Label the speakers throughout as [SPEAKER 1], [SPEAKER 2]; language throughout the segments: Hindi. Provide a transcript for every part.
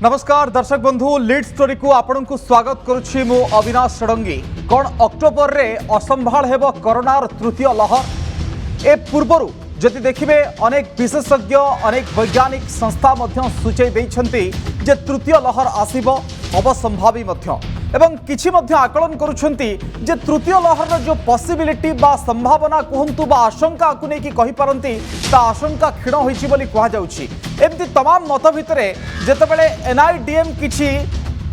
[SPEAKER 1] नमस्कार दर्शक बंधु लीड स्टोरी को आपण को स्वागत करुछि मु अविनाश षडंगी। कौन अक्टोबर रे असंभाल हेबो कोरोनार तृतीय लहर ए पूर्वरु जदि देखिबे अनेक विशेषज्ञ अनेक वैज्ञानिक संस्था मध्य सूचई दैछंती जे तृतीय लहर आसीबो अवसंभावी मध्य एवं किछि मध्य आकलन करुछंती जे तृतीय लहर जो पॉसिबिलिटी बा संभावना कहंतु बा आशंका को नेकी कहि पारंती ता आशंका क्षीण होइछि बोली कहा जाउछि। एमती तमाम मत भितरे जेतेबेले एनआईडीएम किछि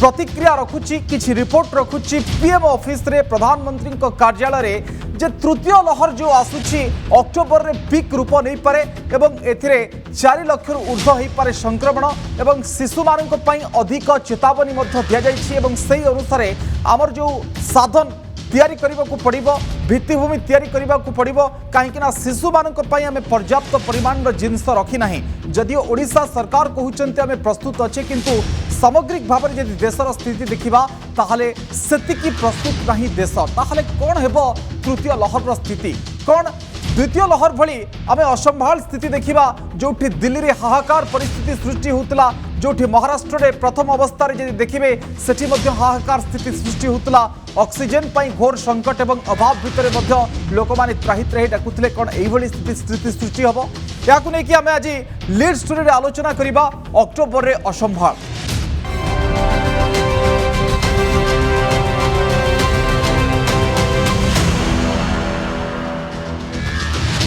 [SPEAKER 1] प्रतिक्रिया रखुछि किछि रिपोर्ट रखुछि पीएम ऑफिस रे प्रधानमंत्री को कार्यालय रे जे तृतीय लहर जो आसुछि अक्टोबर रे पीक रूप नहीं पारे एवं एथिरे 4 लाख ऊर्ध्व होई पारे संक्रमण एवं शिशु मानक पई अधिक चेतावनी मध्य दिया जाइछि एवं सही अनुसार आमर जो साधन तैयारी करबा को पड़िबो भित्तिभूमि तैयारी करबा को पड़िबो काहेकि ना शिशु मानक पई हमें पर्याप्त परिमाण रो जिंस रखी नाही। जदियो ओडिशा सरकार कहउचंते हमें प्रस्तुत अछि किंतु सामग्रिक भाव में यदि देशर स्थिति देखा ताहले सेतिकी प्रस्तुत नहीं देश ताहले कौन हेबो तृतीय लहर स्थिति कौन द्वितीय लहर भली आम असंभाल स्थिति देखा जोठी दिल्ली रे हाहाकार परिस्थिति सृष्टि होता जोठी महाराष्ट्र रे प्रथम अवस्था रे देखिए सेठी मध्य हाहाकार स्थिति सृष्टि होता ऑक्सीजन पाई घोर संकट एवं अभाव भितर लोक माने त्राहित रही डाकुले कौन यही स्थिति सृष्टि हम याकू नहीं कि आम आज लीड स्टोरी रे आलोचना करबा अक्टोबर रे असंभाल।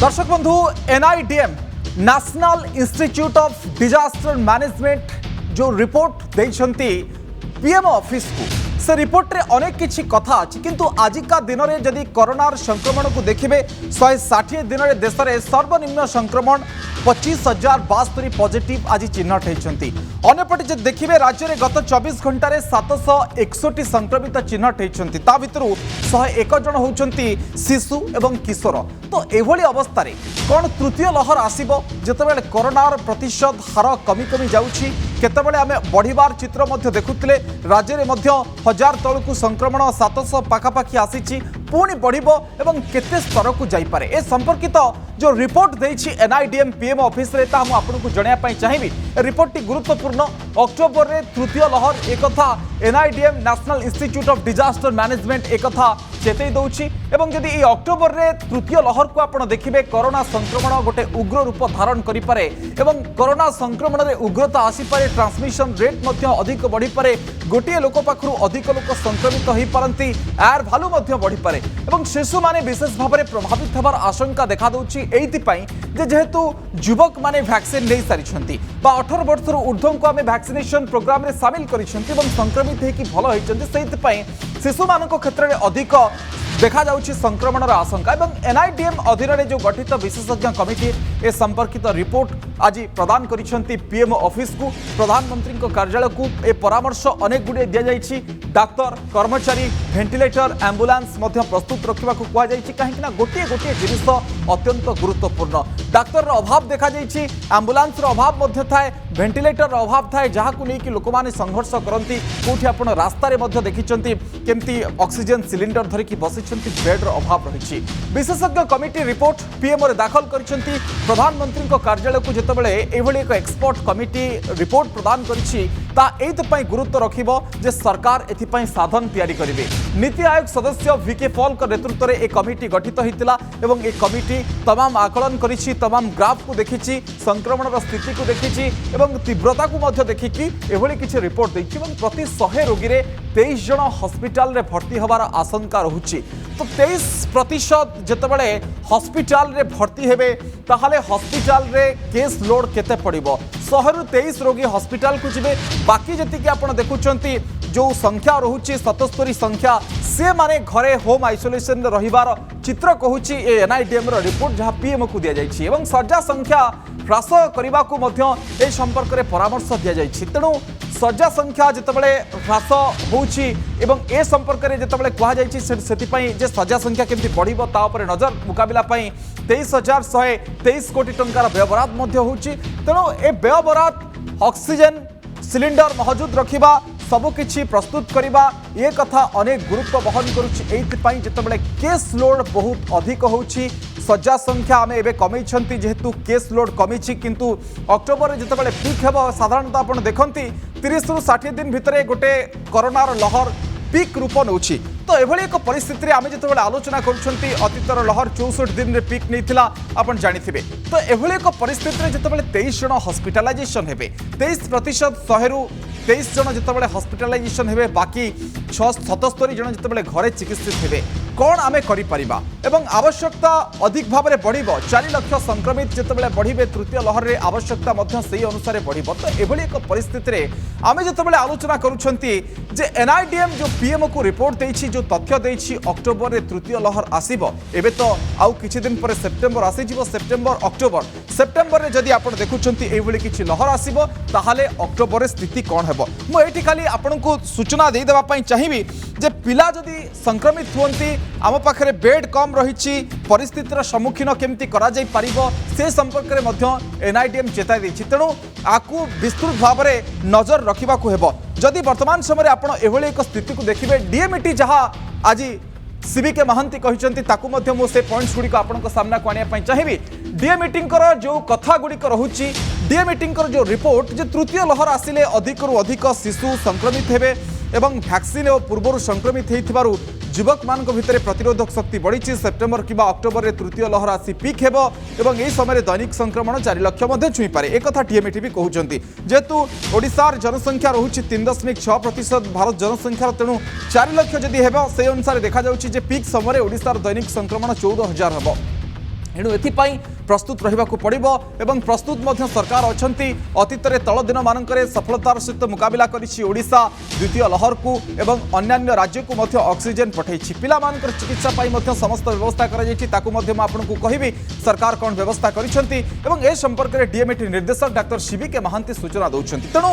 [SPEAKER 1] दर्शक बंधु NIDM national institute of disaster management जो रिपोर्ट देइछंती पीएम ऑफिस को से रिपोर्ट रे अनेक किछि कथा अछि किंतु आजिका दिन रे जदि कोरोनार संक्रमण को देखिबे 160 दिन रे देश रे सर्वनिम्न संक्रमण 25,072 पॉजिटिव आज चिन्हट होइछंती। अन्यपटे जे देखिबे राज्य रे गत 24 घंटा रे 761 संक्रमित चिन्हट होइछंती ता भितरु 101 जन होउछंती शिशु एवं किशोर। तो एभली अवस्था रे कोन तृतीय लहर आसीबो जेतेबेले कोरोनार प्रतिशत हार कमी कमी जाउछि केतेबेले आमे बढ़िबार चित्र मध्य देखुतिले राज्य रे मध्य 1000 तळकु संक्रमण 700 पाखापाखि आसीछि पुणी बढ़िबो एवं केते स्तर को जाई पारे ए संपर्कित जो रिपोर्ट देछि एनआईडीएम पीएम ऑफिस रे ता हम आपनको जणिया पई चाहिबी। रिपोर्ट टी गुरुत्वपूर्ण अक्टोबर रे तृतीय लहर एक कथा NIDM national institute of disaster management एक कथा चेतई दउछि एवं यदि ई अक्टोबर रे तृतीय लहर को आपण देखिबे कोरोना संक्रमण गोटे उग्र रूप धारण करि पारे एवं कोरोना संक्रमण रे उग्रता आसी पारे ट्रांसमिशन रेट मध्य अधिक बढ़ी पारे गोटे लोक पाखरु अधिक लोक संक्रमित होई पारंती एयर वैल्यू मध्य बढ़ी पारे एवं शिशु माने विशेष भाव में प्रभावित होबार आशंका देखा दउछि एइतिपई जे जेहेतु युवक माने वैक्सीन ले सारिछंती बा 18 वर्ष ऊर्ध्व को आमे वैक्सीनेशन प्रोग्राम रे शामिल करिछंती एवं संक्रमित हेकि भल होइछंती सेइतिपई शिशु मानक क्षेत्र में अधिक देखा जाउछि संक्रमणर आशंका एवं एनआईडीएम अधीन रे जो गठित विशेषज्ञ कमिटी ए संपर्कित रिपोर्ट आज प्रदान करिछंती पीएम ऑफिस को प्रधानमंत्री को कार्यालय को ए परामर्श अनेक गुडे दिया जाइछि डाक्तर कर्मचारी वेंटिलेटर एम्बुलेंस मध्य प्रस्तुत रखिबा को कुआ जाइछि काहेकि ना गोटे गोटे जिनिस अत्यंत गुरुत्वपूर्ण डाक्तर अभाव देखा जाइछि एम्बुलेंस अभाव मध्य थाए वेंटिलेटर अभाव थाए जहाँ को लेकिन लोक माने संघर्ष करती कोठी आपण रास्ता रे मध्य देखिछंती केमती ऑक्सीजन सिलिंडर धरिकी बसिछंती बेड रो अभाव रहिछि। विशेषज्ञ कमिटी रिपोर्ट पीएम रे दाखल करिछंती प्रधानमंत्री को कार्यालय को जेतेबेले एभली एक एक्सपर्ट कमिटी रिपोर्ट प्रदान करिछि ता एइतपई गुरुत्व रखिबो जे सरकार एथिपई साधन तैयारी करिवे। नीति आयोग सदस्य वीके पॉल के नेतृत्व रे एक कमिटी गठित होइतिला एवं एक कमिटी तमाम आकलन करिछि तमाम ग्राफ को देखिछि संक्रमण स्थिति को देखिछि एवं तीव्रता को मध्य देखिकी एभली किछि रिपोर्ट दैछि एवं प्रति 100 रोगी रे 23 जन हॉस्पिटल रे भर्ती होबार आशंका रहुछि। तो 23% जेतेबेले हॉस्पिटल रे भर्ती हेबे ताहाले हॉस्पिटल रे केस लोड केते पड़िबो 100 रु 23 रोगी हॉस्पिटल को जिबे बाकी जति कि आपण देखुचंती जो संख्या रहुछि 77 संख्या से माने घरे होम आइसोलेशन रहिबार चित्र कहूछि ए एनआईडीएम रो रिपोर्ट जहाँ पीएम को दिया जाइछि एवं शଯ୍या संख्या ह्रास करने को मध्य ए संपर्क में परामर्श दि जाइछि। तेणु शଯ୍या संख्या जितेबाला ह्रास होउछि एवं ए संपर्क में जितेबाला कहा जाइछि सेतिपई जे शଯ୍या संख्या केमती बढ़िबो ता उपरे नजर मुकाबिला पई 23,123 कोटी टंकार व्ययबराद मध्य होउछि। तेणु ए व्ययबराद ऑक्सीजन सिलिंडर मौजूद रखिबा सबकिछि प्रस्तुत करवा ये कथा अनेक गुरुत्व बहन करुछि। एइथिपई जेतेबेले केस लोड बहुत अधिक होउछि शज्या संख्या आम एवं कमी जेहेतु केस लोड कमी किंतु अक्टोबर जिते पिक हे साधारणतः आप देखते 30 रु 60 दिन भितर गोटे कोरोनार लहर पिक रूप नौ तो एभली एक परिस्थिति आम जो आलोचना कर लहर 64 दिन में पिक नहीं आप जानते तो एभली एक परिस्थिति जो 23 जन हॉस्पिटलाइजेशन हे 23% 100 रु 23 जन जो हॉस्पिटलाइजेशन हे बाकी 77 जन जो घरे चिकित्सित हे कौन आम कर आवश्यकता अधिक भाव में बढ़ 4 लाख संक्रमित जो बढ़े तृतीय लहर में आवश्यकता से अनुसार बढ़ तो एभली एक परिस्थिति आम जो आलोचना करुँचे एनआईडीएम जो पीएम को रिपोर्ट देछि जो तथ्य देछि अक्टोबर में तृतीय लहर आसीबो एबे तो आउ किछि दिन पर सेप्टेम्बर आसीजिवो सेप्टेम्बर अक्टोबर सेप्टेम्बर में जदि आपण देखुछंती एभली किछि लहर आसीबो ताहाले अक्टोबर स्थिति कोन हेबो मु एठी खाली आपनकु सूचना दे देबा पई चाहिबी जे पिला जदि संक्रमित हुअंती आम पाखरे बेड कम रही परिस्थितिर सम्मुखीन केमती करा जाई पारिबो से संपर्क में मध्य एनआईडीएम चेताई देछि तेणु आकु विस्तृत भाव में नजर रखा हेबो जदि वर्तमान समय आपण एभली एक स्थिति को देखिबे डीएमईटी जहाँ आज सीबीके महांती कहते ताकू मध्य मु से पॉइंट्स गुड़िक आपन सामना को आने चाहिए डीएमईटी जो कथा गुड़िक रोचे डीएमईटी जो रिपोर्ट जो तृतीय लहर आसिले अधिक रु अधिक शिशु संक्रमित हेबे एवं वैक्सीन पूर्व संक्रमित होइथिबारु युवक मान भितर प्रतिरोधक शक्ति बढ़ी सेप्टेम्बर कि अक्टोबर में तृतीय लहर आसी पिक हेबो एवं यही समय दैनिक संक्रमण 4 लाख छुई पारे एक कथा डीएमईटी भी कहते जेहेतु ओडिशार जनसंख्या रोचे 3.6% भारत जनसंख्यार तेणु 4 लाख जदि हेबो से अनुसार देखा जाउछि पिक समय ओडिशार दैनिक संक्रमण 14,000 हेबो एणु एथिपाई प्रस्तुत रहिबाकु पड़िबो एवं प्रस्तुत मध्य सरकार अछंती अतीत रे तल दिन मानकरे सफलतार सहित मुकाबिला करिछि ओडिशा द्वितीय लहर को एवं अन्यान्य राज्य को मध्य ऑक्सीजन पठाइछि पिला मानकर चिकित्सा पाई मध्य समस्त व्यवस्था करा जाइछि ताकु मध्य म आपनकु कहिबी सरकार कोन व्यवस्था करिसंती एवं ए संपर्क रे डीएमईटी निर्देशक डॉक्टर सीबीके महांती सूचना दउछंती तेणु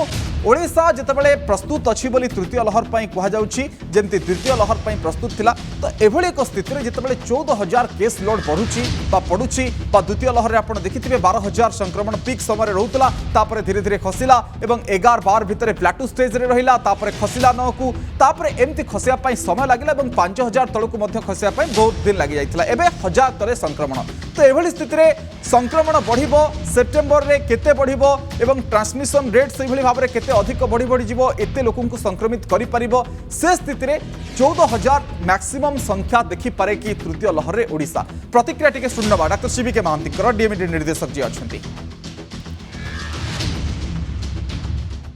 [SPEAKER 1] ओडिशा जतबेले प्रस्तुत अछि बोली तृतीय लहर पाई कहा जाउछि जेमति द्वितीय लहर पाई प्रस्तुत थिला तो एभली एक स्थिति रे जतबेले 14,000 केस लोड बढ़ुछि बा पडुछि बा द्वितीय लहर रे आपण देखिथिबे 12,000 संक्रमण पिक समय रहउतला तापरे धीरे धीरे खसिला एवं 11-12 भितरे प्लाटू स्टेज रे रहिला तापरे खसिला नकु तापरे एमति खसिया पाई समय लागिला एवं 5,000 तळकु मध्य खसिया पाई बहुत दिन लागि जाइतला एबे 1000 तले संक्रमण तो एभली स्थिति रे संक्रमण बढ़िबो सेप्टेम्बर रे केते बढ़िबो एवं ट्रांसमिशन रेट से भली भाबरे केते अधिक बढ़ी बढ़ी जीवो एते लोकन को संक्रमित करि परिबो से स्थिति रे 14,000 मैक्सिमम संख्या देखि पारे कि तृतीय लहर रे ओडिशा प्रतिक्रिया टिके सुनबा डॉक्टर सीबीके महांती कर डीएमईटी निर्देशक जी अछंती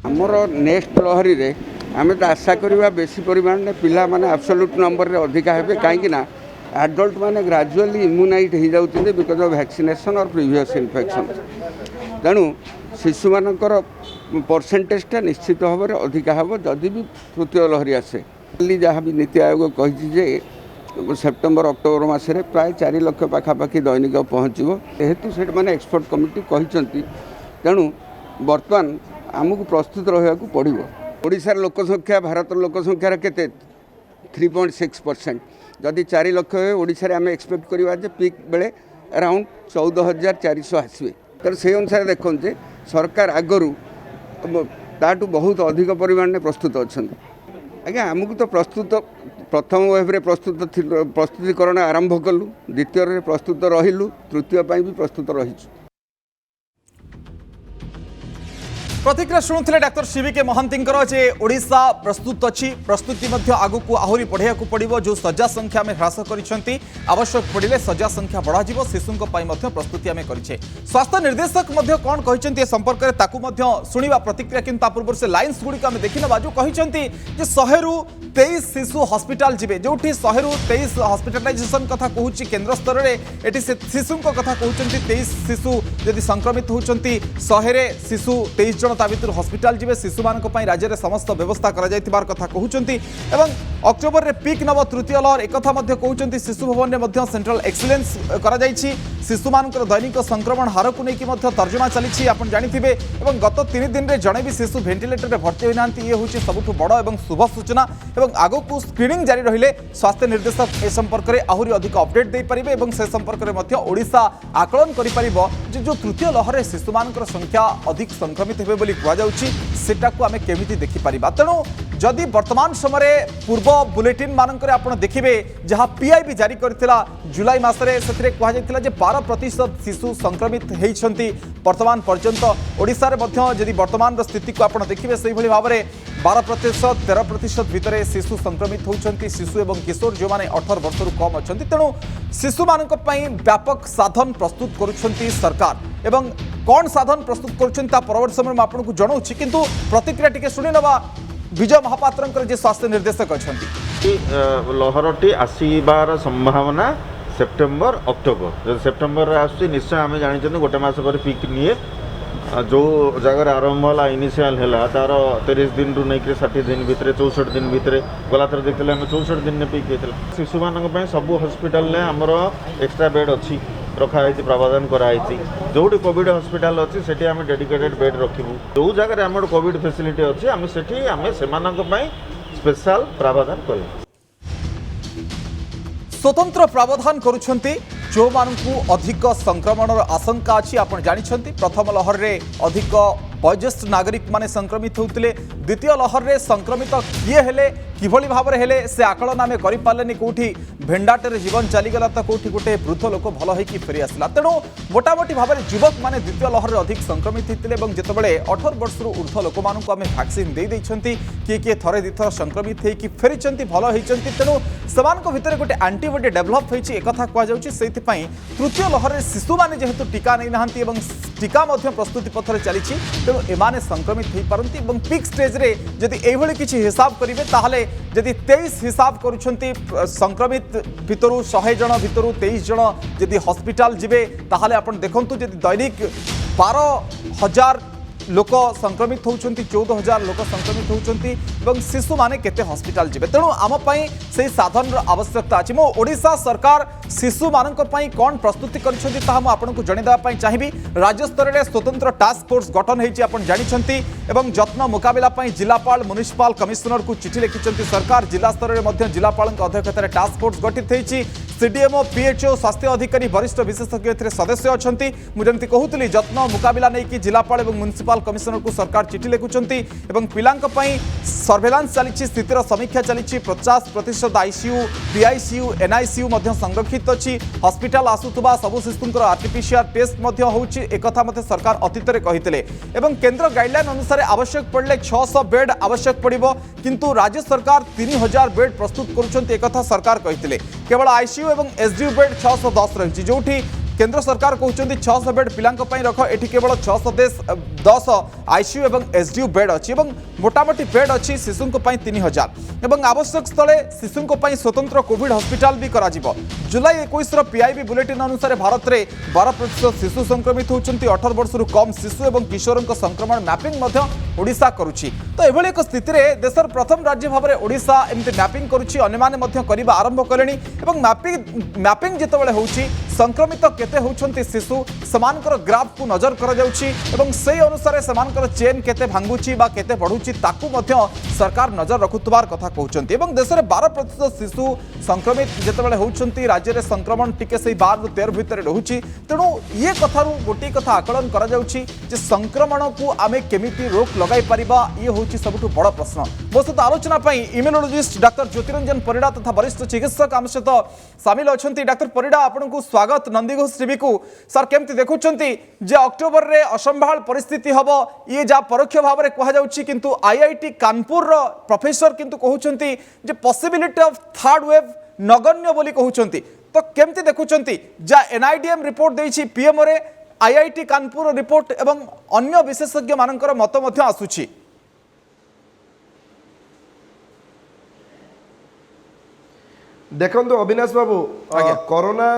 [SPEAKER 2] हमर नेक्स्ट लहरी रे आमे तो आशा करिबा बेसी परिमाण ने पिला माने एब्सोल्यूट नंबर रे अधिका हेबे काहे कि ना एडल्ट मैंने ग्राजुअली इम्यूनाइट हो जाते बिकज ऑफ वैक्सीनेशन और प्रीवियस इन्फेक्शन तेणु शिशु मानकर परसेंटेजटा निश्चित भाव में अधिका हम जदि भी तृतीय लहरी आसे जहाँ भी नीति आयोग कही सेप्टेम्बर अक्टोबर मसरे प्राय 4 लाख पाखापाखि दैनिक पहुँचो जेहेतु से मैंने एक्सपर्ट कमिटी कहते तेणु बर्तमान आमको प्रस्तुत रहा पड़ो ओडिशार लोकसंख्या भारत लोकसंख्यार केते 3.6% जदि 4 लाख ओडिशा आम एक्सपेक्ट करवा पिक बेले अराउंड 14,400 आसवे तो से अनुसार देखते सरकार आगरू ताठू बहुत अधिक परिमाण में प्रस्तुत अच्छा आज्ञा आमको तो प्रस्तुत प्रथम वेव प्रस्तुतिकरण आरंभ कलु द्वितीय प्रस्तुत रहिलु तृतीय भी प्रस्तुत रही
[SPEAKER 1] प्रतिक्रिया शुणुले डाक्टर सीबीके महांतींकर जे ओडिशा प्रस्तुत अच्छी प्रस्तुति आगु को आहरी बढ़िया पड़ो जो शज्या संख्या में ह्रास कर आवश्यक पड़े शज्या संख्या बढ़ा शिशुओं प्रस्तुति आम करे स्वास्थ्य निर्देशक कौन कहते संपर्क में ताकू शुणा प्रतिक्रिया कि पूर्व से लाइन्स गुड़िक आम देखी ना जो कहते 100 रु 23 शिशु हस्पिटाल जी जो 100 रु 23 हस्पिटालाइजेशन कथा कहूँ केन्द्र स्तर में शिशु कथा कहते 23 शिशु यदि संक्रमित होती 100 शिशु 23 जन भर हस्पिटाल जी शिशु मान राज्य में समस्त व्यवस्था कथा कहते अक्टोबर में पिक नव तृतीय लहर एक कहते शिशु भवन में सेंट्रल एक्सीलेंस करा शिशु मानकर दैनिक संक्रमण हार को लेकिन तर्जमा चली आप जानिथिबे एवं गत 3 दिन में जड़े भी शिशु वेंटिलेटर में भर्ती होना ये हूँ सबुठ बड़ और शुभ सूचना और आगक स्क्रीनिंग जारी रहिले स्वास्थ्य निर्देशक ए संपर्क में आहरी अधिक अपडेट दे पारिबे एवं से संपर्क में ओडिशा आकलन करि परिबो जे जो तृतीय लहर में शिशु मानकर संख्या अधिक संक्रमित हेबे बोली कुआ जाउची सेटाकू आमे केमिति देखि परिबा। तेणु जदि वर्तमान समय पूर्व बुलेटिन मानक आपड़ देखिए जहाँ पीआईबी जारी करथिला जुलाई मासरे से कहुला 12% शिशु संक्रमित होती वर्तमान पर्यंत ओडिशा रे मध्य जदि वर्तमान स्थिति को आपड़ देखिए से भाव में 12% 13% भितर शिशु संक्रमित होती शिशु एवं किशोर जो मैंने 18 वर्ष कम अच्छा तेणु शिशु मानक व्यापक साधन प्रस्तुत करुछंती सरकार एवं कौन साधन प्रस्तुत करुछंती परवर्ती समय में आपको जनाऊँ किंतु प्रतिक्रिया टिके शुणी नवा विजय महापात्र जे स्वास्थ्य निर्देशक अच्छा
[SPEAKER 3] लहरटी आसबार संभावना सेप्टेम्बर अक्टोबर जो सेप्टेम्बर आस निश्चय आम जानी गोटे मस पर पिक निए जो जगह आरंभ है इनिशियल है तार 30 दिन रु नहीं 60 दिन भितर 64 दिन भितर गला थर देखते आम 64 दिन में पिक होता शिशु मान सब हस्पिटाल आमर एक्सट्रा बेड अच्छी रखाई प्रावधान कराई जो कोविड हस्पिटाल अच्छी से आम डेडिकेटेड बेड रखू जो जगह आम कोविड फैसिलिटी अच्छी आम से स्पेशल प्रावधान कर
[SPEAKER 1] स्वतंत्र प्रावधान करुछंती जो मानकु अधिक संक्रमण आशंका अच्छी आप जानते प्रथम लहर रे अधिक वयोज्येष्ठ नागरिक माने संक्रमित होते द्वितीय लहर रे संक्रमित किए हेले किभली भाव में हेले से आकलन आम करें कौटी भेंडाटे जीवन चलीगला तो कौटी गोटे वृद्ध लोक भल होकर फेरी आसला तेणु मोटामोटी भाव में युवक मैंने द्वितीय लहर में अधिक संक्रमित होते जितेबाला 18 वर्ष ऊर्ध लोक मानू आम भैक्सीन दे किए किए थरे दुईथर संक्रमित होकर फेरी भल होती तेणु से भितर गोटे आंटीबडी डेभलप होती एक कहुच्छी तृतीय लहर में शिशु मैंने जेहेतु टीका नहीं ना टीका प्रस्तुति पथर चली तेणु एमाने संक्रमित हो पारती पिक स्टेज रे जदि एभली किछि हिसाब करेंगे ताहले जदि 23 हिसाब करुछंती संक्रमित भितर 100 जन भितर 23 जन जदि हॉस्पिटल जिबे ताहले आपण देखंतु जदि दैनिक 12,000 लोक संक्रमित होती 14,000 लोक संक्रमित होती शिशु माने केते हॉस्पिटल जिबे तेणु आम से साधन आवश्यकता अच्छी मो ओडिशा सरकार शिशु मानक कौन प्रस्तुति करको जनईदेवाई चाहिए राज्य स्तर में स्वतंत्र टास्क फोर्स गठन होती आप जानते जत्न मुकाबला जिलापाल म्युनिसिपल कमिशनर को चिठी लिखिं सरकार जिला स्तर में जिलापाल अध्यक्षतार टास्क फोर्स गठित होती सीडीएमओ पीएचओ स्वास्थ्य अधिकारी वरिष्ठ विशेषज्ञ सदस्य अच्छा मुझे कहूली जत्न मुकाबला नहीं जिलापाल और म्युनिसिपल कमिशनर को सरकार चिठी लिखुंट पिला सर्वेलांस चली स्थितिर समीक्षा चली 50% आईसीयू पीआईसीयू एनआईसीयू संरक्षित अच्छी हॉस्पिटल आसुवा सबु शिशुंर आरटीपीसीआर टेस्ट एक सरकार अतीत में कहते केंद्र गाइडलाइन अनुसार आवश्यक पड़े 600 बेड आवश्यक पड़ो किंतु राज्य सरकार 3000 बेड प्रस्तुत कर सरकार कहते केवल आईसीयू और एसडीयू बेड 610 रही जो केंद्र सरकार कहते 600 बेड पिला रख एटी केवल 610 आईसीयू और एसडीयू बेड अच्छी मोटामोटी बेड अच्छी शिशु 3000 और आवश्यक स्थले शिशु स्वतंत्र कोविड हॉस्पिटल भी करा जुलाई 21 पीआईबी बुलेटिन अनुसार भारत में 12% शिशु संक्रमित होती 18 वर्ष कम शिशु और किशोर संक्रमण मैपिंग ओडिशा करुच्ची तो एभली एक स्थिति में देशर प्रथम राज्य भाव में ओडिशा एमती मैपिंग करुच्ची अन्य आरंभ कले मैपिंग जितेबाला होची संक्रमित केते होउछंती शिशु समानकर ग्राफ को नजर करा जाउची एवं से अनुसार समानकर चेन केते भांगुची बा केते बढ़ुची ताकू मध्य सरकार नजर रखुतबार कथा कहउछंती एवं देश में 12% शिशु संक्रमित जितेबाला होउछंती राज्य में संक्रमण टिके से 12 ରୁ 13 भितर रहुची तेणु ये कथारू गोटे कथा आकलन करा जाउची जे संक्रमण को आमे केमिति रोक लगाई परिबा ये होउची सबुठु बड़ प्रश्न मो सहित आलोचना पई इम्यूनोलॉजिस्ट डॉक्टर ज्योतिरंजन परिड़ा तथा वरिष्ठ चिकित्सक आम सहित सामिल अछंती डॉक्टर परिड़ा आपनकु स्वागत नंदीघोष टीवी को सर केमती देखुंट जे अक्टोबर रे असंभाल परिस्थिति हम ये जा परोक्ष भाव में कहुच्छी किंतु आईआईटी कानपुर प्रोफेसर किंतु कहते जे पॉसिबिलिटी ऑफ थर्ड वेव नगण्य बोली कहते तो केमती देखुंट जा एनआईडीएम रिपोर्ट देछि पीएमओ रे आईआईटी कानपुर रिपोर्ट एवं अन्य विशेषज्ञ मानकर मत मध्य आसुछि
[SPEAKER 4] देखो अविनाश बाबू कोरोना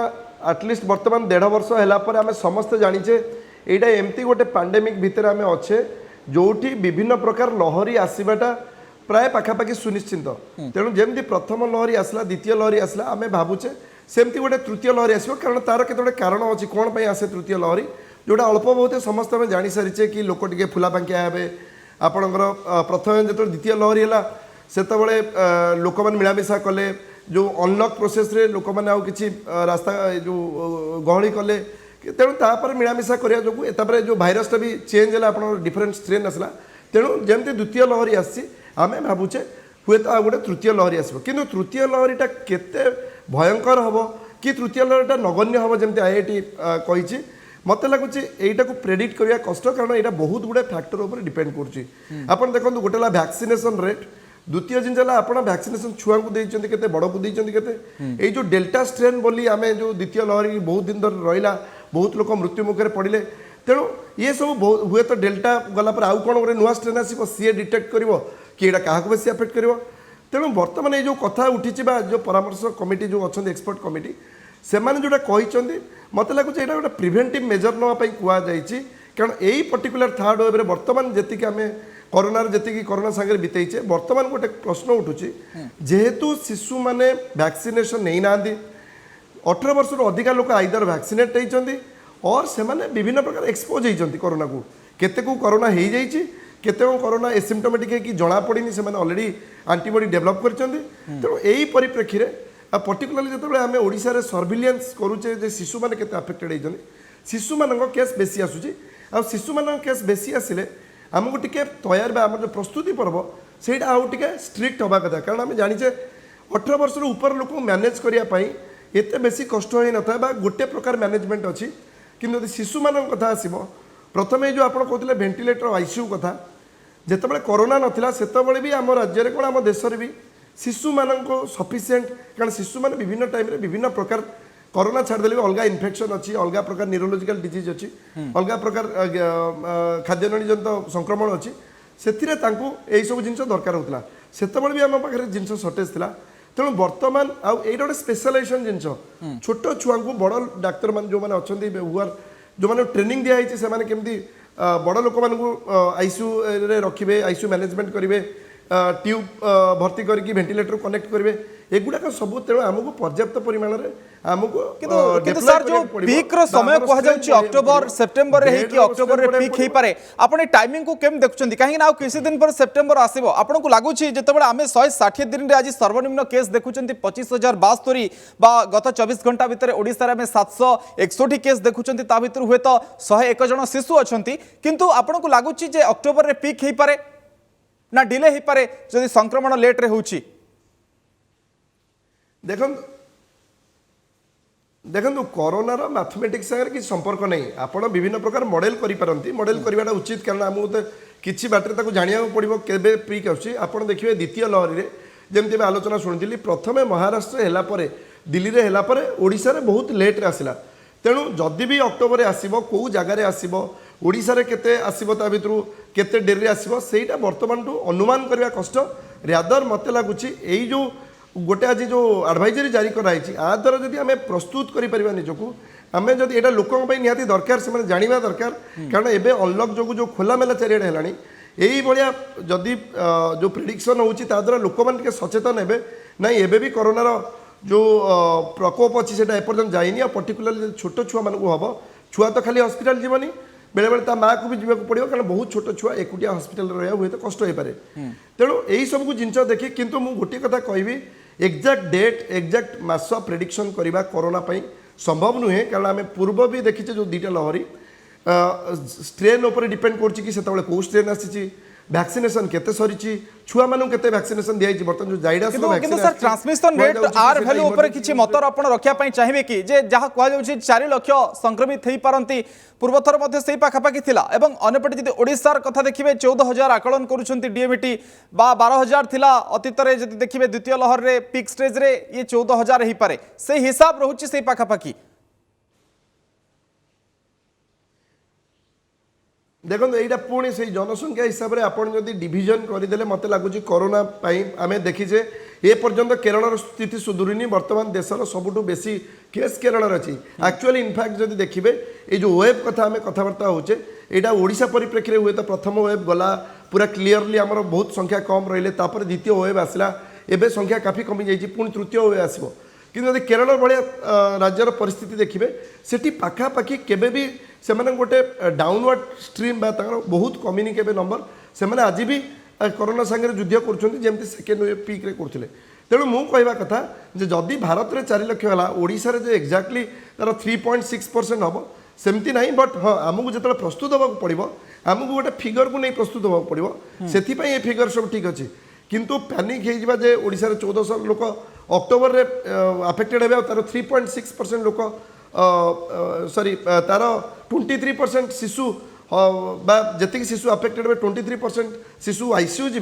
[SPEAKER 4] एटलिस्ट बर्तमान 1.5 वर्ष है आम समस्ते जाचे यहाँ एमती गोटे पैंडेमिक भितर आम अच्छे जोटी विभिन्न प्रकार लहरी आसवाटा प्राय पाखापाखि सुनिश्चित तेणु जमी प्रथम लहरी आसला द्वितीय लहरी आसला आम भावुचे सेमती गोटे तृतीय लहरी आसो कारण तार केते कारण अच्छी कौन पर आसे तृतीय लहरी जोटा अल्प बहुत समस्त आम जानी सारीचे कि लोक टे फुलाफांकिया हे आपणकर प्रथम जो द्वितीय लहरी है से लोक मैंने मिलामिशा कले जो अनलक प्रोसेस रे लोक मैंने कि रास्ता जो गहली कले तेणु तापर मिलामिशा करने जो जो भाईरसटा भी चेंज है आप डिफरेन्ट स्ट्रेन आसला तेणु जमी द्वितीय लहरी आम भावुचे हुए तो गोटे तृतीय लहरी आसो कि तृतीय लहरीटा केते भयंकर हम कि तृतीय लहरीटा नगण्य हम जमी IIT कही मत लगुच यहीटा को प्रेडिक्ट करने कष्ट कारण यहाँ बहुत गुड़े फैक्टर उपर डिपेंड कर देखो गोटे वैक्सीनेशन रेट द्वितीय जिन आप वैक्सीनेशन छुआ को देते बड़ को देते जो डेल्टा स्ट्रेन बोली आम जो द्वितीय लहरी बहुत दिन धर रहा बहुत लोग मृत्यु मुखे पड़े तेणु ये सब हुए तो डेल्टा गलापर आउ कौन गोटे नुआ स्ट्रेन आसो सी डिटेक्ट कर कि यहाँ क्या बेसी अफेक्ट कर तेणु बर्तमान ये कथा उठी जो परामर्श कमिटी जो अच्छा एक्सपर्ट कमिटी से जोटा कहते मत लगुच यहाँ गोटे प्रिभेन्टिव मेजर नापी कहुई कारण यही पर्टिकुलर थर्ड वेव बर्तमान जी आम कोरोना जी कोरोना सांगे बीतईचे बर्तमान गोटे प्रश्न उठुची जेहेतु शिशु मैंने वैक्सीनेशन नहीं ना 18 वर्ष अधिका लोक आइदर वैक्सीनेट होती और से विभिन्न प्रकार एक्सपोज होती कोरोना को केते को कोरोना हो जाइए केते कोरोना एसिम्टोमेटिक है कि जना पड़ी से ऑलरेडी एंटीबॉडी डेवलप कर तेणु यही परिप्रेक्षी में पर्टिकुलरली जो आम ओडिशा सर्विलांस करुचे शिशु मैंने केते अफेक्टेड होती शिशु मान केस बेसी आसूची आ शिशु मान केस बेसी आसिले आमको टिके तैयार आम जो प्रस्तुति पर्व से आउ टे स्ट्रिक्ट हवा कथा कारण आम जाचे 18 वर्ष ऊपर लोक मैनेज करने एत बेसी कष्ट हो न गोटे प्रकार मैनेजमेंट अच्छी कि शिशु मान कथा आसो प्रथम जो आप कहते वेंटिलेटर आईसीयू कथा जितेबाला कोरोना नाला से भी आम राज्य कौन आम देश भी शिशु मान सफिसीयंट कारण शिशु मैंने विभिन्न टाइम विभिन्न प्रकार कोरोना छाड़देले अलग इन्फेक्शन अच्छी अलग प्रकार न्यूरोलोजिकल डिजीज अच्छी अलग प्रकार खाद्यजनित संक्रमण अच्छी से यही सब जिन दरकार होता से भी आम पाखे जिन सर्टेज था तेणु बर्तमान आउ गोटे स्पेशलाइजेशन जिन छोट छुआ को बड़ डाक्तर मान जो मैंने अच्छा जो मैंने ट्रेनिंग दिखाई से केमती बड़ लोक मान आईसीयू रखिए आईसीयू मैनेजमेंट करेंगे ट्यूब भर्ती करके वेंटिलेटर कनेक्ट करेंगे एगुड़ाक सब तेणु आमको पर्याप्त परिमाण में आमको
[SPEAKER 1] सर जो पीक रो समय कह जाउची अक्टोबर सेप्टेम्बर रे कि अक्टोबर रे पीक हे पारे आपण टाइमिंग को केम देखुचंदी काहे ना किसी दिन पर सेप्टेम्बर आसीबो आपण को लागुची जेतेबेले आमे 160 दिन रे आज सर्वनिम्न केस देखुचंदी 25072 बा गत 24 घंटा भितर ओडिसा रे आमे 761 केस देखुचंदी ता भितर हुए तो 101 जन शिशु अछंती किंतु आपण को लागुची जे अक्टोबर रे पीक हे पारे ना डिले हे पारे जदि संक्रमण लेट रे होउची
[SPEAKER 4] देखो कोरोनार मैथमेटिक्स सागर कि संपर्क नहीं आपड़ विभिन्न प्रकार मॉडल करें मॉडल करवाटा उचित कारण आमको तो किसी बाटर जाना पड़ो के पीक आपड़ देखिए द्वितीय लहरी में जमी आलोचना शुणी प्रथम महाराष्ट्र है दिल्ली में है ओडिशा रे बहुत लेट्रे आसला तेणु जदि भी अक्टोबर आसो कौ जगार आसो ओडिशा रे केते आसो ता भितर केते डेरी आसो सेटा बर्तमान अनुमान करने कष्ट रादर मत लगुच यही जो गोटे आज जो एडवाइजरी जारी कराई आ द्वारा जब आम प्रस्तुत कर निजक आम जब यहाँ लोकों निहाती दरकार से जाना दरकार कारण एबे अनलक जो खोलामेला चारिआडे है यही भाया जदि जो प्रेडिक्शन होची ता द्वारा लोक मैंने सचेतन हे ना एबे भी कोरोनार जो प्रकोप अच्छी से एपर्तन जाइनी आ पर्टिकुलरली छोट छुआ मानक हम छुआ तो खाली हस्पिटाल जीवनी बेले बेले ता माँ को भी जीवाक पड़ो कारण बहुत छोट छुआ एकुटिया हस्पिटाल रहा हुए तो कष्ट हो पारे तेणु यही सब जिन देखी किंतु मु गोटे कथा कहबी एक्जाक्ट डेट एक्जाक्ट मास प्रेडिक्शन करवा कोरोना संभव नुहे कारण आम पूर्व भी देखीचे जो दुईटा लहरी स्ट्रेन उपर डिपेंड कर कौ स्ट्रेन आसी वैक्सीनेशन केते सरी छुआ मानू केते वैक्सीनेशन दिया बर्तमान जो जाइडास
[SPEAKER 1] किंतु सर ट्रांसमिशन रेट आर वैल्यू ऊपर किछि मतर आपण रखिया पई चाहिबे कि जे जहा कहल जाउछि 4 लाख संक्रमित हेई पारंती पूर्वथर मध्ये सेही पाखापाखि थिला एवं अन्यपटे जदि ओडिसार कथा देखिबे 14000 आकलन करूछंती डीएमटी बा 12000 थिला अतीत रे जदि देखिबे द्वितीय लहर रे पीक स्टेज रे ये 14000 हेई पारे से हिसाब रहउछि सेही पाखापाखि
[SPEAKER 4] देखो यहाँ पुणी से जनसंख्या हिसाब से आपड़ जब डिविजन करदे मत लगुच कोरोना आम देखीचे ए पर्यंत केरल स्थिति सुधुरीनी बर्तमान देशर सबुठ बेसी केस केरल अच्छी एक्चुअली इनफैक्ट जब देखिए ये जो वेब कथा आम कथबार्ता होचे यहाँ ओडिशा परिप्रेक्षी हुए तो प्रथम वेब गला पूरा क्लीयरली आमर बहुत संख्या कम रही द्वितीय वेब आसला एवं संख्या काफी कमी जाइए पुणी तृतीय वेब आसो କିନ୍ତୁ ଯଦି କେରଳ ଭଳିଆ ରାଜ୍ୟର ପରିସ୍ଥିତି ଦେଖିବେ ସେଠି ପାଖାପାଖି କେବେ ବି ସେମାନେ ଗୋଟେ ଡାଉନୱାର୍ଡ ଷ୍ଟ୍ରିମ୍ ବା ତାଙ୍କର ବହୁତ କମିନି କେବେ ନମ୍ବର ସେମାନେ ଆଜି ବି କରୋନା ସାଙ୍ଗରେ ଯୁଦ୍ଧ କରୁଛନ୍ତି ଯେମିତି ସେକେଣ୍ଡ ୱେଭ୍ ପିକ୍ରେ କରୁଥିଲେ। ତେଣୁ ମୁଁ କହିବା କଥା ଯେ ଯଦି ଭାରତରେ 4 ଲକ୍ଷ ହେଲା ଓଡ଼ିଶାରେ ଯେ ଏକ୍ଜାକ୍ଟଲି ତାର 3.6% ହେବ ସେମିତି ନାହିଁ। ବଟ୍ ହଁ ଆମକୁ ଯେତେବେଳେ ପ୍ରସ୍ତୁତ ହେବାକୁ ପଡ଼ିବ ଆମକୁ ଗୋଟେ ଫିଗରକୁ ନେଇ ପ୍ରସ୍ତୁତ ହେବାକୁ ପଡ଼ିବ ସେଥିପାଇଁ ଏ ଫିଗର ସବୁ ଠିକ୍ ଅଛି। କିନ୍ତୁ ପ୍ୟାନିକ୍ ହେଇଯିବା ଯେ ଓଡ଼ିଶାରେ 1400 ଲୋକ ଅକ୍ଟୋବରରେ ଆଫେକ୍ଟେଡ୍ ହେବେ ଆଉ ତାର 3.6% ଲୋକ ସରି ତାର 23% ଶିଶୁ बा जी शिशु आफेक्टेड 23% शिशु आईसीयू जी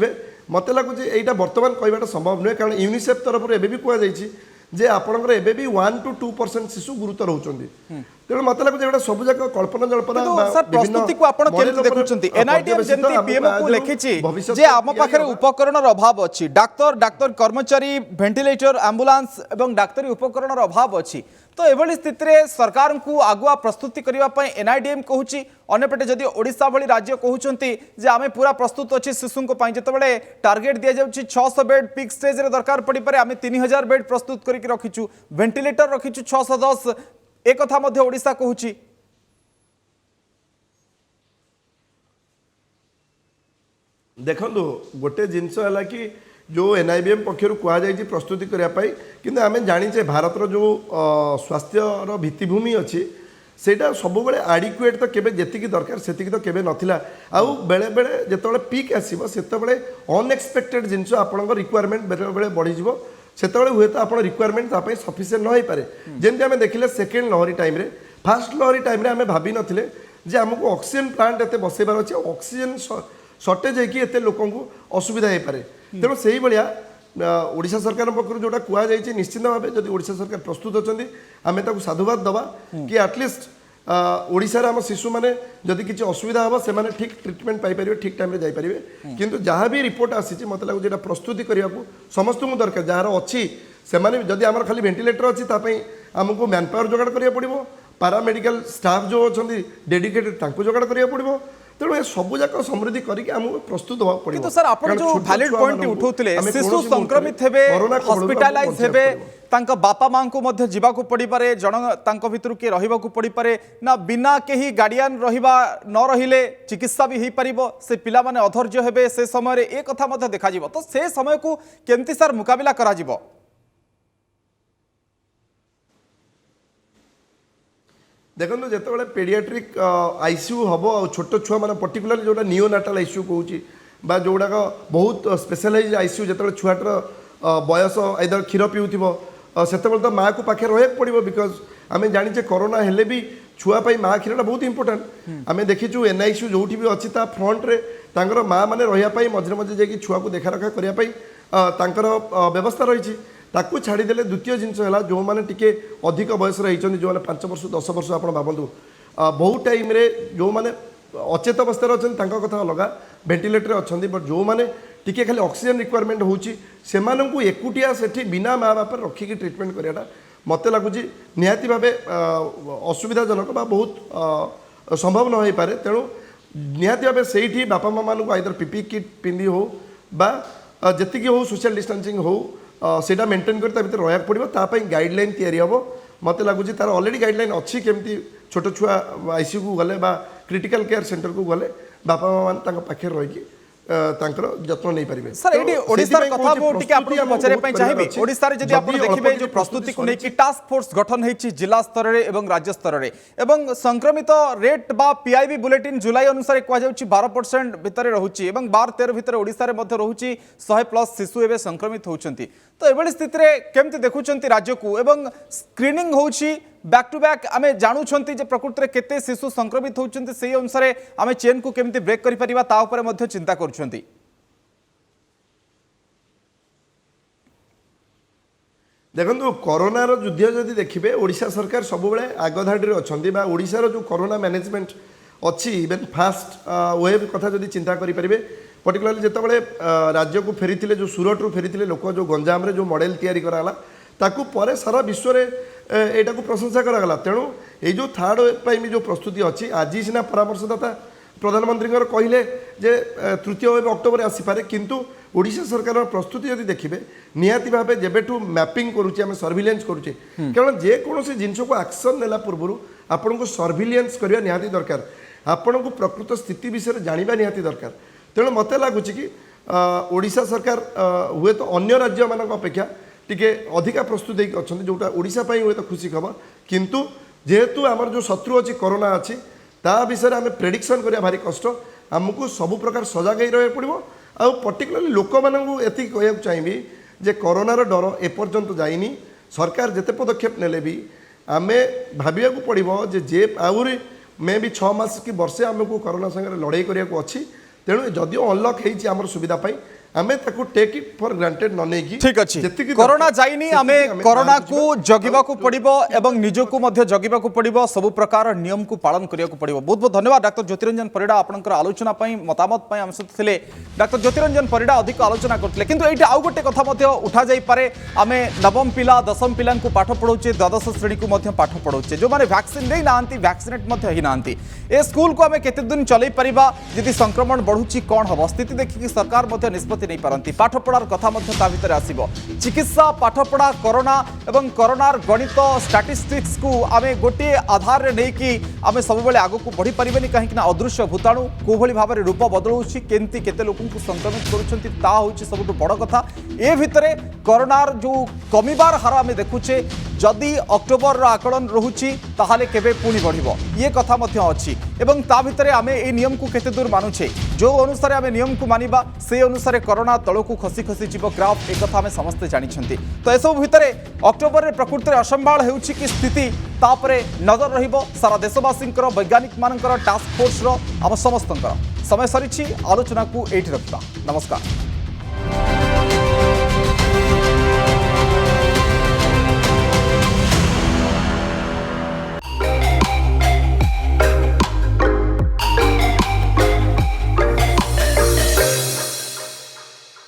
[SPEAKER 4] मत लगुच यहाँ बर्तमान कहवाटा संभव नुहे कारण यूनिसेफ तरफ एबी कहुई जे आपंकर एबे भी 1 to 2% शिशु गुरुतर होती तेणु मत लगुच एटा सब जाक कल्पना जल्पना
[SPEAKER 1] प्रस्तुति को आपण केमति देखुछंती एनआईटीएम जेंति पीएम को लेखिछि जे आम पाखरे उपकरण अभाव अछि डाक्तर कर्मचारी वेंटिलेटर एम्बुलेंस एवं डाक्तरी उपकरण अभाव अछि तो एभली स्थिति रे सरकार को आगुआ प्रस्तुति करिवा पय एनआईडीएम कहूची अन्यपटे जदि ओडिशा भली राज्य कहउचंती जे आमे पूरा प्रस्तुत अछि शिशु को पय जतबेले टार्गेट दिया जाउची 600 बेड पीक स्टेज रे दरकार पड़ी पारे आमे 3000 बेड प्रस्तुत करिक रखिछु वेंटिलेटर रखिछु 610 ए कथा मध्य ओडिशा कहूची।
[SPEAKER 4] देखंतु गोटे जिंस है कि जो एनआईबीएम पक्षर कहुई प्रस्तुति करने किंतु आम जाचे भारतर जो स्वास्थ्यर भित्तिभूमि अच्छी सेटा सब बेले आडिक्वेट तो केबे जेतिकी दरकार सेतिकी तो केबे नथिला आउ बेले बेले जेतबेले पीक आसीबो सेतबेले अनएक्सपेक्टेड जिंस आपनकर रिक्वायरमेंट बेले बेले बढ़ी जिवो सेतबेले हुए तो आपन रिक्वायरमेंट तापई सफिशिएंट न होई पारे जेंति आमे देखिले सेकेंड लहरी टाइम रे फर्स्ट लहरी टाइम रे आमे भाबी नथिले जे हमको ऑक्सीजन प्लांट एते बसेबार अछि ऑक्सीजन शॉर्टेज है कि एते लोकन को असुविधा हो पारे तेणु से भाया ओडिशा सरकार पक्ष जोटा कहुई निश्चित भाव जब ओडिशा सरकार प्रस्तुत अच्छा आम साधुवाद दबा कि एटलिस्ट ओडिशा आम शिशु मैंने जदि किसी असुविधा हम से ठीक ट्रिटमेंट पाइपर ठीक टाइम जापरेंगे किंतु जहाँ भी रिपोर्ट आसी मत लगुच प्रस्तुति करने को समस्त दरकार जार अच्छी से जदि आम खाली वेंटिलेटर अच्छी आमको मैन पावर जोगाड़ करा पड़ो पारामेडिकल स्टाफ जो अच्छा डेडिकेटेड जोगाड़ करा पड़ो तेणु ये सब जाक समृद्धि करके हमको प्रस्तुत होगा पड़ो।
[SPEAKER 1] किंतु सर आपण जो वैलिड पॉइंट उठाउतले शिशु संक्रमित हेबे हॉस्पिटलाइज हेबे तांका बापा मां को मध्य जीवा को पड़ी पारे जन तांको भितर के रहिबा को पड़ी पारे ना बिना केही गार्डियन रहिबा न रहिले चिकित्सा भी हेई परिबो से पिला माने अधैर्य हेबे से समय रे एक कथा मध्य देखा जिवो तो से समय को केमती सर मुकाबिला करा जिवो।
[SPEAKER 4] देखो जिते पेडियाट्रिक आईसीयू हम और छोट छुआ मान पर्टिकुलर जोटा नियोनाटाल आईसीयू कहूँ जोड़ाक बहुत स्पेशलाइज आईसीयू जो छुआटर बयस आइदर क्षीर पीउथिबो सेतबेले तो माँ को पाखे रहा पड़ो बिकज आम जाचे कोरोना हेले भी छुआपाई माँ क्षीरटा बहुत इंपोर्टेंट आम देखीचु एनआईसीयू जो भी अच्छी फ्रंट रे तांकर माँ मैंने रही मझे मझे जाकि छुआ को देखा रखा करने व्यवस्था रही ताकू छाड़ीदे द्वितीय जिनस है जो मैंने टिके अधिक बयस रही जो मैंने 5 वर्ष 10 वर्ष आप भावतु बहुत टाइम रे जो मैंने अचेत अवस्था अच्छा कथा अलग वेंटिलेटर अच्छा बट जो मैंने टिके खाली ऑक्सीजन रिक्वायरमेंट होची सेमानंकु एकुटिया सेठी बिना माँ बाप रखिकी ट्रीटमेंट कराटा मत लगुच निहाती भाव असुविधाजनक बहुत संभव न हो पारे तेणु निहाती भाव से बापा माँ मान आइदर पीपी किट पिंधि हो जी हो सोशल डिस्टेंसिंग हो सेटा मेंटेन कर रहा पड़ो तापाई गाइडलाइन तैयारी हम मत लगुच तार ऑलरेडी गाइडलाइन अच्छी केमती छोट छुआ आईसीयू को गले क्रिटिकल केयर सेंटर को गले बापा माँ मान पाखे रही जत्न नहीं पारे
[SPEAKER 1] सर एडी ओडिसार कथा मो टिके आपन पचरे पय चाहिबे ओडिसार जदि आपन देखिबे जो प्रस्तुति को लेकि टास्क फोर्स गठन हेछि जिला स्तर रे एवं राज्य स्तर रे एवं संक्रमित रेट बा पीआईबी बुलेटिन जुलाई अनुसार कह जाउछि 12% भितरे रहउछि एवं 12-13 भितरे ओडिसा रे मध्य रहउछि 100+ शिशु एबे संक्रमित होउछन्ति तो एबेली स्थिति रे केमति देखुछन्ति राज्य को एवं स्क्रीनिंग होउछि बैक टू बैक आमे जानुछन्ति जे प्रकृति रे केते शिशु संक्रमित होउछन्ति सेही अनुसार आमे चेन को केमति ब्रेक करि परिबा ता ऊपर मध्य चिंता करूछन्ति।
[SPEAKER 4] देखो कोरोनार युद्ध जदि देखिए ओडिशा सरकार सब आगधाड़ी अच्छा ओडिशार जो कोरोना मैनेजमेंट अच्छी इवेन फास्ट वेव कथा जदि चिंता करें पर्टिकुलरली जितेबाला राज्य को फेरी जो सूरत रू फेरी लोक जो गंजाम रे जो मॉडल तैयारी कराला ताकू परे सारा विश्व में यहाँ को प्रशंसा करागला तेणु ये जो थर्ड वेव जो प्रस्तुति अच्छी आज सीना परामर्शदाता प्रधानमंत्री कहले जे तृतीय वेव अक्टोबर आसीपे किंतु ओडिशा सरकार प्रस्तुति यदि देखिए निहाती भाव जेबेठू मैपिंग करुचे आम सर्भिलेन्स करुचे कारण जेकोसी जिनस को एक्शन नेला पूर्व आपन को सर्भिलेन्स करवा निहाती दरकार आपन को प्रकृत स्थिति विषय जाना निहाती दरकार तेणु मत लगुच कि ओडिशा सरकार हुए तो अन्य राज्य मान अपेक्षा टिके अधिका प्रस्तुत अच्छा जोटा ओडिशा हुए तो खुशी खबर किंतु जेहेतु आमर जो शत्रु अच्छी कोरोना अच्छी ता विषय आम प्रेडिक्शन करा भारी कष्ट आमको सब प्रकार सजग रहा पड़ो आ पर्टिकुलाली लोक मानू एति कह चाहिए जे कोरोनार डर एपर्यंत जाइनी सरकार जिते पदक्षेप नेले भी आमे भाविया पड़ो जे आहरी मे भी 6 मास कि वर्षे आमको कोरोना संगे लड़ाई करने अच्छी तेणु जदिओ अनलक होमर सुविधा आमे ताकू टेक इट फॉर ग्रांटेड न नहीं
[SPEAKER 1] ठीक अच्छे कोरोना जाइनी आमे कोरोना को जगिबा को पड़िबो एवं निजको मध्य जगिबा को पड़िबो सब प्रकार नियम को पालन करिया को पड़िबो। बहुत बहुत धन्यवाद डॉक्टर ज्योतिरंजन परिडा आपनकर आलोचना पई मतामत पई हम सहित थिले डॉक्टर ज्योतिरंजन परिडा अधिक आलोचना करथिले किंतु एठी आउ गोटे कथा मध्य उठा जाई पारे आमे नवम पिला दशम पिला को पाठ पढौचे द्वादश श्रेणी को मध्य पाठ पढौचे जो माने वैक्सीन नै नांती वैक्सीनेट मध्य हि नांती ए स्कूल को आमे केते दिन चलै परिबा यदि संक्रमण बढ़ुची कोन हबो स्थिति देखि सरकार मध्य निष्पत्ति नहीं पारती पाठपढ़ार कथा भितर आसब चिकित्सा पाठपढ़ा कोरोना एवं कोरोनार गणित स्टैटिस्टिक्स को आम गोटे आधार रे नहीं कि आम सब आग को बढ़ी पारे कहीं अदृश्य भूताणु कोभली भाव में रूप बदलुची केमती केते लोक संक्रमित करुँच सब बड़ कथा ए भितर कोरोनार जो कमिबार हार आम देखुचे जदि अक्टोबर आकलन रोचे ताहले केबे पुणी बढ़िबो ये कथा अच्छी एवं ता भितर आम ए नियम को केते दूर मानुछे जो अनुसार आम नियम को मानिबा से अनुसार कोरोना तलू खसी खसी जीव ग्राफ एक कथा आम समस्ते जानते तो एसबू भितर अक्टोबर में प्रकृति में असंभाल होउछि कि स्थिति तापरे नजर रहिबो सारा देशवासी वैज्ञानिक मानकर टास्क फोर्स आम समस्त समय सरी आलोचना को एठी रखिबा। नमस्कार।